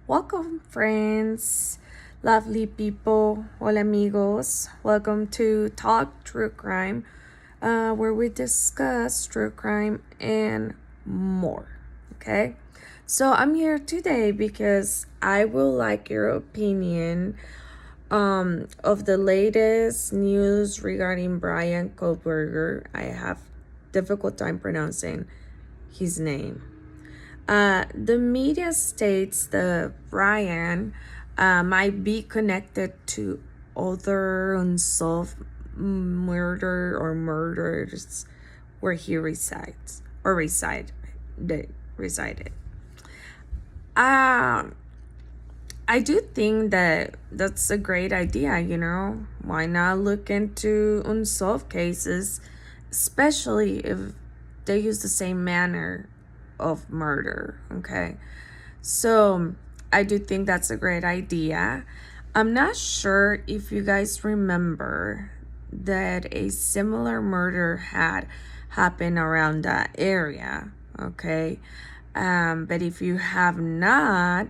Welcome, friends, lovely people, hola amigos. Welcome to Talk True Crime, where we discuss true crime and more. Okay, so I'm here today because I would like your opinion of the latest news regarding Bryan Kohberger. I have difficult time pronouncing his name. The media states that Bryan might be connected to other unsolved murders where he resides or resided. Um, I do think that that's a great idea. Why not look into unsolved cases, especially if they use the same manner of murder, okay? So I do think that's a great idea. I'm not sure if you guys remember that a similar murder had happened around that area, okay? But if you have not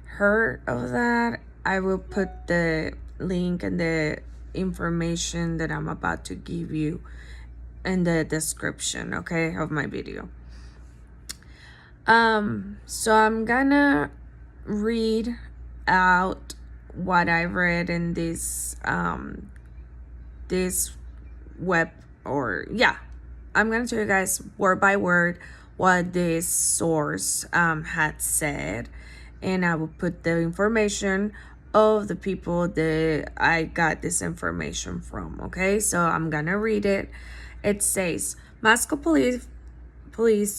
heard of that, I will put the link and the information that I'm about to give you in the description, okay, of my video. So I'm gonna read out what I read in this web, I'm gonna tell you guys word by word what this source had said, and I will put the information of the people that I got this information from. Okay, so I'm gonna read it. It says Moscow Police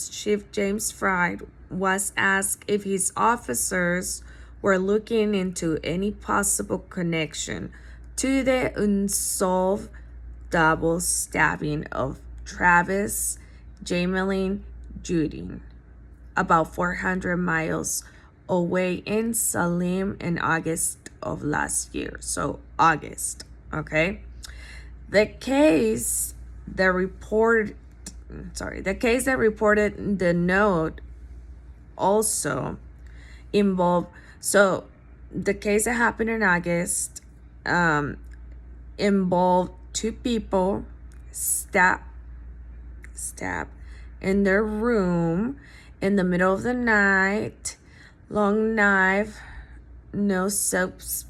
Chief James Fry was asked if his officers were looking into any possible connection to the unsolved double stabbing of Travis Jamelin Judin about 400 miles away in Salem in August of last year. So August, okay? The case that reported the note also involved, so the case that happened in August involved two people stabbed in their room in the middle of the night, long knife, no suspects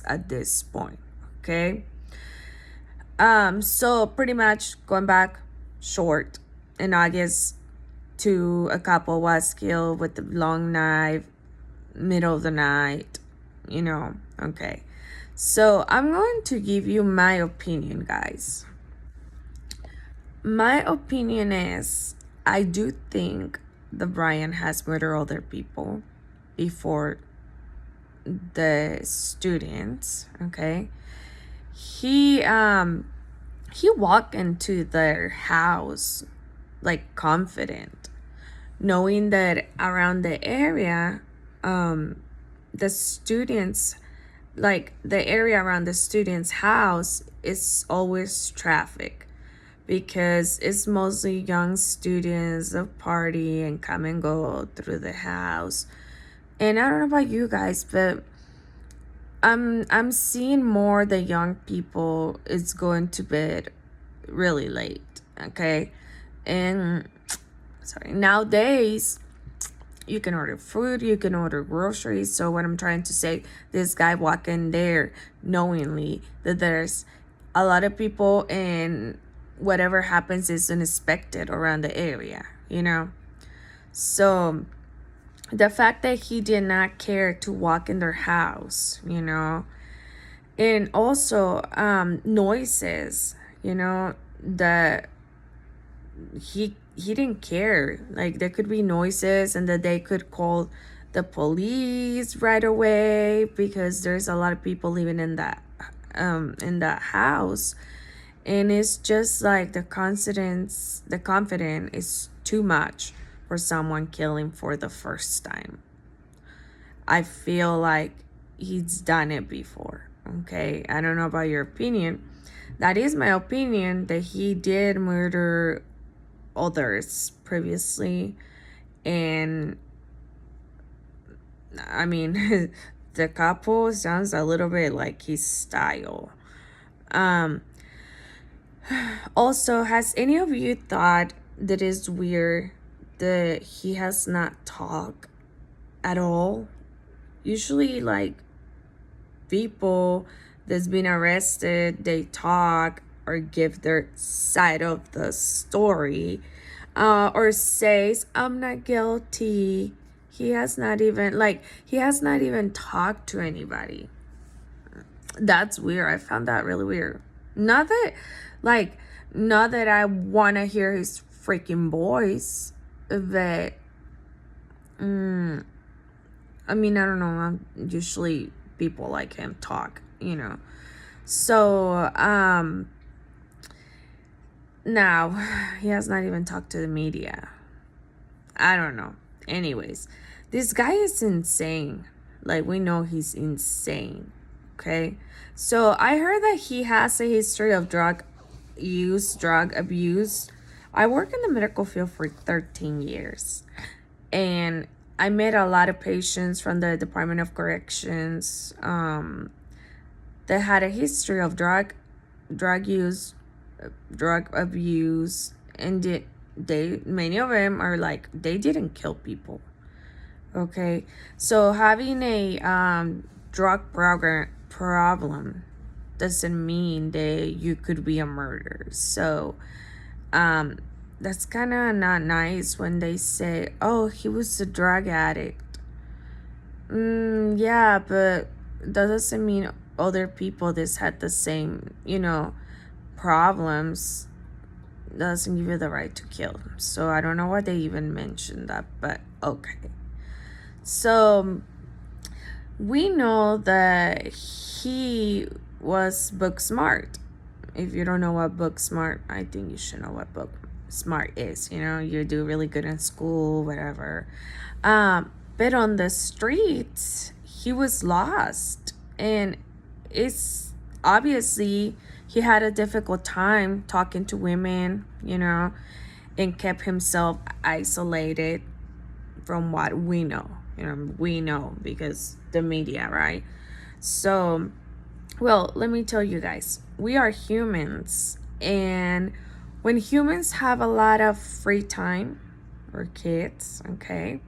at this point, okay? So pretty much going back short, in August, a couple was killed with the long knife, middle of the night, okay. So I'm going to give you my opinion, guys. My opinion is, I do think the Bryan has murdered other people before the students, okay? He walked into their house like confident, knowing that around the area, the students, like the area around the students' house is always traffic because it's mostly young students that party and come and go through the house. And I don't know about you guys, but I'm seeing more the young people is going to bed really late, okay? And nowadays you can order food, you can order groceries. So what I'm trying to say, this guy walked in there knowingly that there's a lot of people and whatever happens is unexpected around the area, So the fact that he did not care to walk in their house, and also noises, that he didn't care. Like there could be noises and that they could call the police right away because there's a lot of people living in that house, and it's just like the confidence is too much for someone killing for the first time. I feel like he's done it before, okay? I don't know about your opinion. That is my opinion, that he did murder others previously, and I mean, the couple sounds a little bit like his style. Um, Also, has any of you thought that it's weird that he has not talked at all? Usually, like, people that's been arrested, they talk or give their side of the story, or says, I'm not guilty. He has not even talked to anybody. That's weird. I found that really weird. Not that, like, not that I want to hear his freaking voice, but, I mean, I don't know. Usually people like him talk, you know. So, now he has not even talked to the media. I don't know. Anyways, this guy is insane. Like, we know he's insane. Okay. So I heard that he has a history of drug abuse. I work in the medical field for 13 years. And I met a lot of patients from the Department of Corrections that had a history of drug use, drug abuse, and many of them are like, they didn't kill people. Okay, so having a drug problem doesn't mean that you could be a murderer. So that's kind of not nice when they say, oh, he was a drug addict. Yeah, but that doesn't mean other people that had the same, problems doesn't give you the right to kill them. So I don't know why they even mentioned that, but okay. So we know that he was book smart. If you don't know what book smart, I think you should know what book smart is. You do really good in school, whatever. But on the streets, he was lost. And it's obviously he had a difficult time talking to women, and kept himself isolated from what we know. We know because the media, right? So, well, let me tell you guys, we are humans. And when humans have a lot of free time, or kids, okay,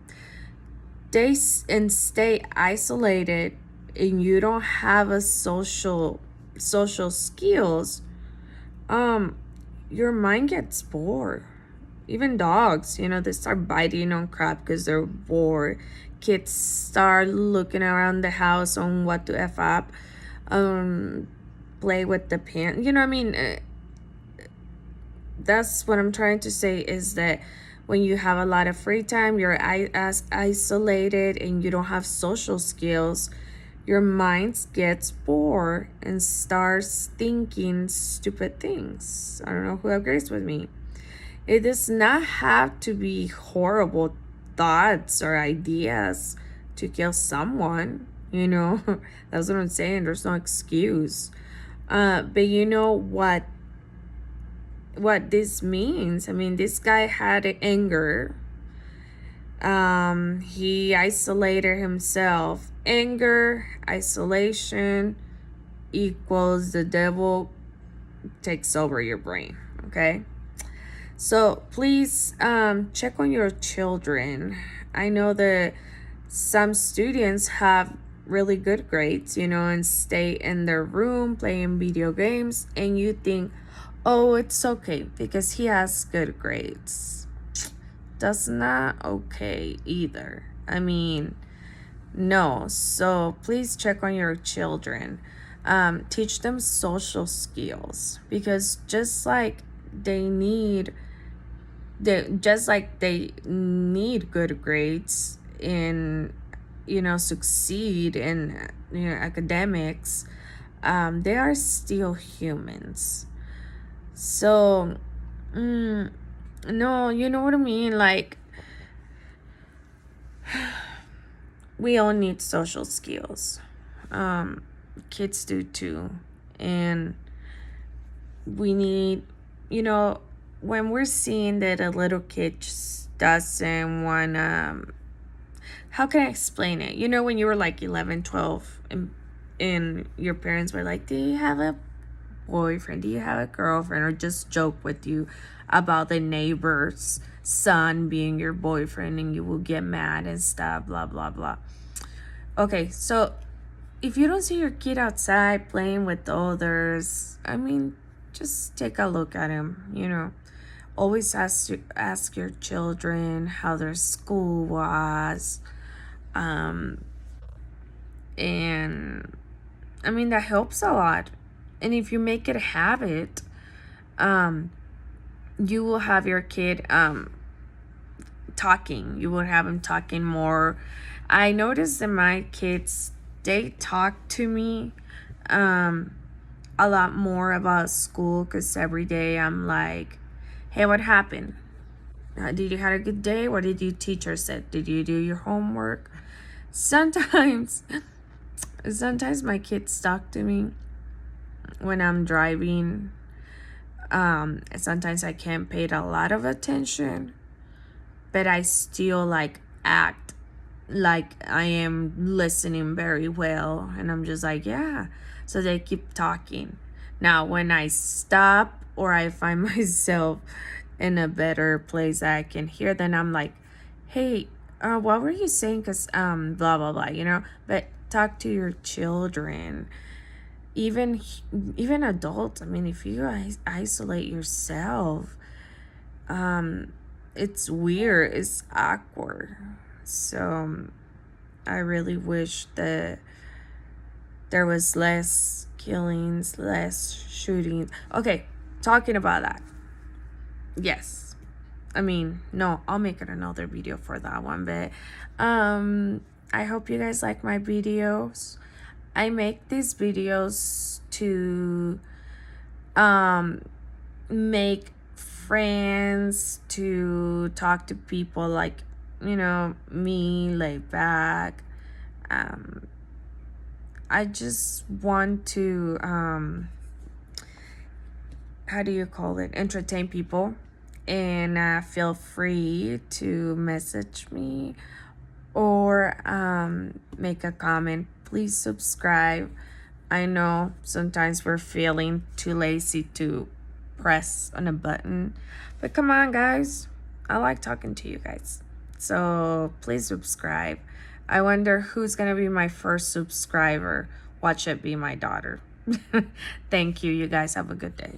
they stay isolated, and you don't have a social skills, your mind gets bored. Even dogs, they start biting on crap because they're bored. Kids start looking around the house on what to F up, play with the pen. I mean, that's what I'm trying to say, is that when you have a lot of free time, you're as isolated, and you don't have social skills, your mind gets bored and starts thinking stupid things. I don't know who agrees with me. It does not have to be horrible thoughts or ideas to kill someone, That's what I'm saying. There's no excuse. But you know what this means? I mean, this guy had anger. He isolated himself. Anger, isolation equals the devil takes over your brain, okay? So please check on your children. I know that some students have really good grades, and stay in their room playing video games, and you think, oh, it's okay because he has good grades. That's not okay either. I mean, no. So please check on your children. Teach them social skills, because just like they need good grades and succeed in academics, they are still humans. So no, you know what I mean? Like, we all need social skills. Kids do too. And we need, when we're seeing that a little kid just doesn't want to how can I explain it? You know, when you were like 11, 12, and your parents were like, do you have a boyfriend? Do you have a girlfriend? Or just joke with you about the neighbor's son being your boyfriend, and you will get mad and stuff, blah, blah, blah. Okay, so if you don't see your kid outside playing with others, I mean, just take a look at him, you know. Always ask your children how their school was. And I mean, that helps a lot. And if you make it a habit, you will have your kid talking. You will have him talking more. I noticed that my kids, they talk to me a lot more about school, because every day I'm like, hey, what happened? Did you have a good day? What did your teacher say? Did you do your homework? Sometimes my kids talk to me when I'm driving. Sometimes I can't pay a lot of attention, but I still like act like I am listening very well, and I'm just like, yeah. So they keep talking. Now when I stop, or I find myself in a better place that I can hear, then I'm like, hey, what were you saying? Because blah blah blah, you know. But talk to your children, even adults. I mean, if you isolate yourself, it's weird, it's awkward. So I really wish that there was less killings, less shootings. Okay, talking about that, yes, I mean, no, I'll make it another video for that one. But I hope you guys like my videos. I make these videos to make friends, to talk to people like, you know, me, laid back. I just want to how do you call it, entertain people. And feel free to message me or make a comment. Please subscribe. I know sometimes we're feeling too lazy to press on a button, but come on, guys, I like talking to you guys, so please subscribe. I wonder who's gonna be my first subscriber. Watch it be my daughter. Thank you. You guys have a good day.